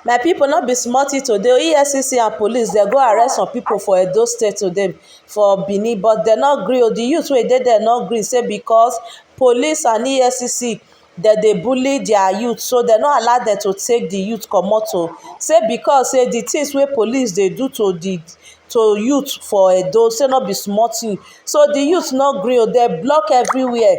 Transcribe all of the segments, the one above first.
My people, not be smarty today. EFCC and police, they go arrest some people for Edo State today, for Benin, but they not gree. The youth wey dey there not gree, say because police and EFCC they bully their youth, so they not allow them to take the youth comot o. Say because say the things wey police they do to youth for Edo, say not be small thing. So the youth not gree, they block everywhere.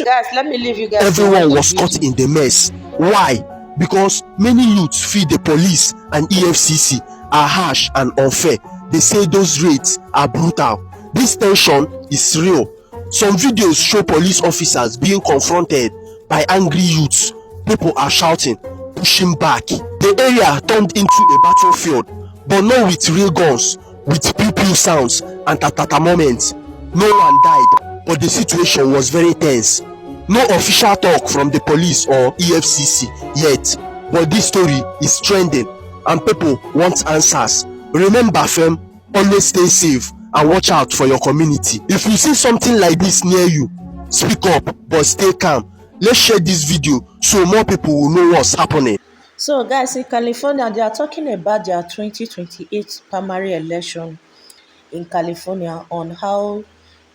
Guys, let me leave you guys. Everyone was caught in the mess. Why? Because many youths feel the police and EFCC are harsh and unfair. They say those raids are brutal. This tension is real. Some videos show police officers being confronted by angry youths. People are shouting, pushing back. The area turned into a battlefield, but not with real guns, with pew-pew sounds and tatata moments. No one died, but the situation was very tense. No official talk from the police or EFCC yet, but this story is trending and people want answers. Remember, fam, always stay safe and watch out for your community. If you see something like this near you, speak up but stay calm. Let's share this video so more people will know what's happening. So guys, in California, they are talking about their 2028 primary election in California, on how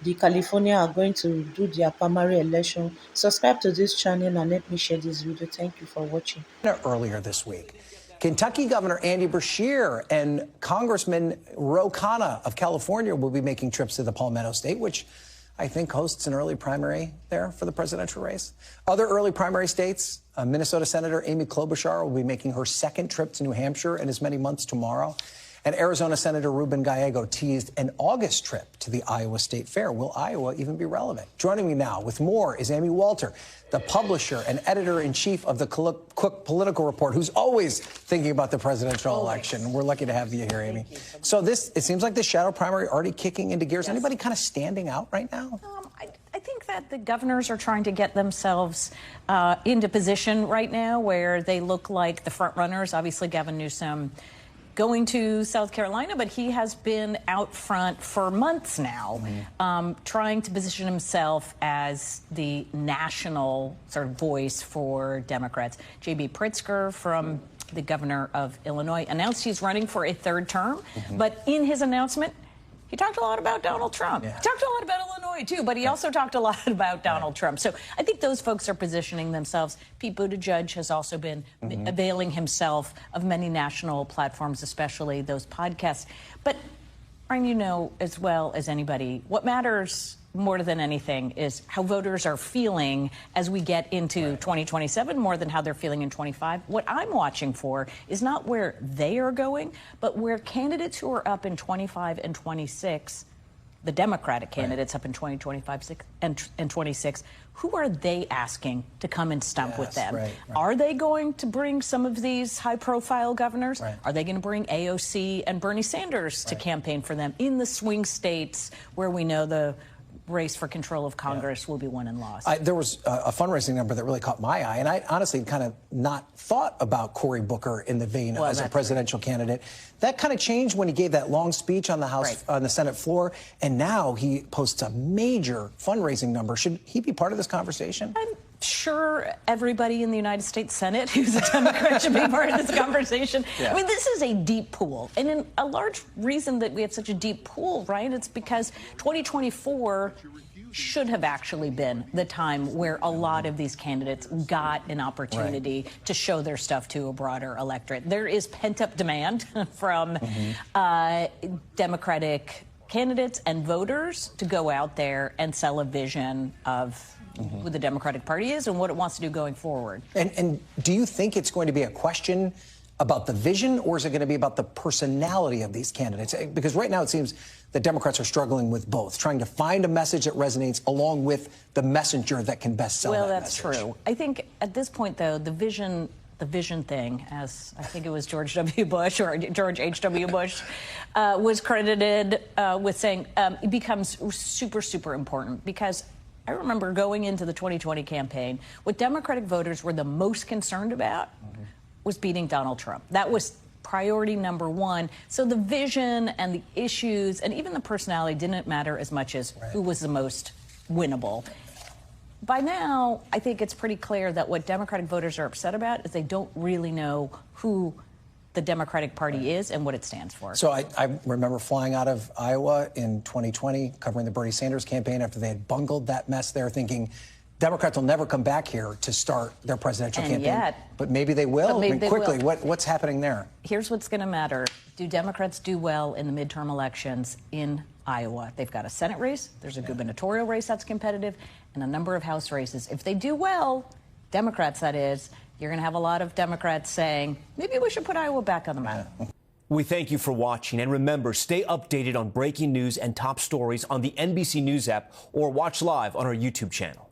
the California are going to do their primary election. Subscribe to this channel and let me share this video. Thank you for watching. Earlier this week, Kentucky Governor Andy Beshear and Congressman Ro Khanna of California will be making trips to the Palmetto State, which I think hosts an early primary there for the presidential race. Other early primary states, Minnesota Senator Amy Klobuchar will be making her second trip to New Hampshire in as many months tomorrow. And Arizona Senator Ruben Gallego teased an August trip to the Iowa State Fair. Will Iowa even be relevant? Joining me now with more is Amy Walter, the publisher and editor-in-chief of the Cook Political Report, who's always thinking about the presidential election. We're lucky to have you here, Amy. So it seems like the shadow primary already kicking into gears. Yes. Anybody kind of standing out right now? I think that the governors are trying to get themselves into position right now where they look like the front runners. Obviously, Gavin Newsom going to South Carolina, but he has been out front for months now, trying to position himself as the national sort of voice for Democrats. J.B. Pritzker, from the governor of Illinois, announced he's running for a third term, but in his announcement, he talked a lot about Donald Trump. Yeah. He talked a lot about Illinois, too, but he also talked a lot about Donald Trump. So I think those folks are positioning themselves. Pete Buttigieg has also been availing himself of many national platforms, especially those podcasts. But, Ryan, you know as well as anybody, what matters more than anything is how voters are feeling as we get into 2027, more than how they're feeling in 25. What I'm watching for is not where they are going, but where candidates who are up in 25 and 26, the Democratic candidates up in 2025 and 26, who are they asking to come and stump with them? Are they going to bring some of these high-profile governors? Are they going to bring AOC and Bernie Sanders to campaign for them in the swing states where we know the race for control of Congress will be won and lost? There was a fundraising number that really caught my eye, and I honestly kind of not thought about Cory Booker in the vein as a presidential candidate. That kind of changed when he gave that long speech on the House, on the Senate floor, and now he posts a major fundraising number. Should he be part of this conversation? I'm sure everybody in the United States Senate who's a Democrat should be part of this conversation. I mean, this is a deep pool. And in a large reason that we have such a deep pool, right, it's because 2024 should have actually been the time where a lot of these candidates got an opportunity to show their stuff to a broader electorate. There is pent-up demand from Democratic candidates and voters to go out there and sell a vision of who the Democratic Party is and what it wants to do going forward. And do you think it's going to be a question about the vision, or is it going to be about the personality of these candidates? Because right now it seems that Democrats are struggling with both, trying to find a message that resonates along with the messenger that can best sell that message. Well, that's true. I think at this point, though, the vision thing, as I think it was George W. Bush or George H.W. Bush was credited with saying, it becomes super, super important because I remember going into the 2020 campaign, what Democratic voters were the most concerned about was beating Donald Trump. That was priority number one. So the vision and the issues and even the personality didn't matter as much as who was the most winnable. By now, I think it's pretty clear that what Democratic voters are upset about is they don't really know who the Democratic Party is and what it stands for. So I remember flying out of Iowa in 2020, covering the Bernie Sanders campaign after they had bungled that mess there, thinking Democrats will never come back here to start their presidential campaign. Yet, but maybe they will. maybe they quickly, will. What's happening there? Here's what's going to matter. Do Democrats do well in the midterm elections in Iowa? They've got a Senate race, there's a gubernatorial race that's competitive, and a number of House races. If they do well, Democrats that is, you're going to have a lot of Democrats saying, maybe we should put Iowa back on the map. We thank you for watching. And remember, stay updated on breaking news and top stories on the NBC News app or watch live on our YouTube channel.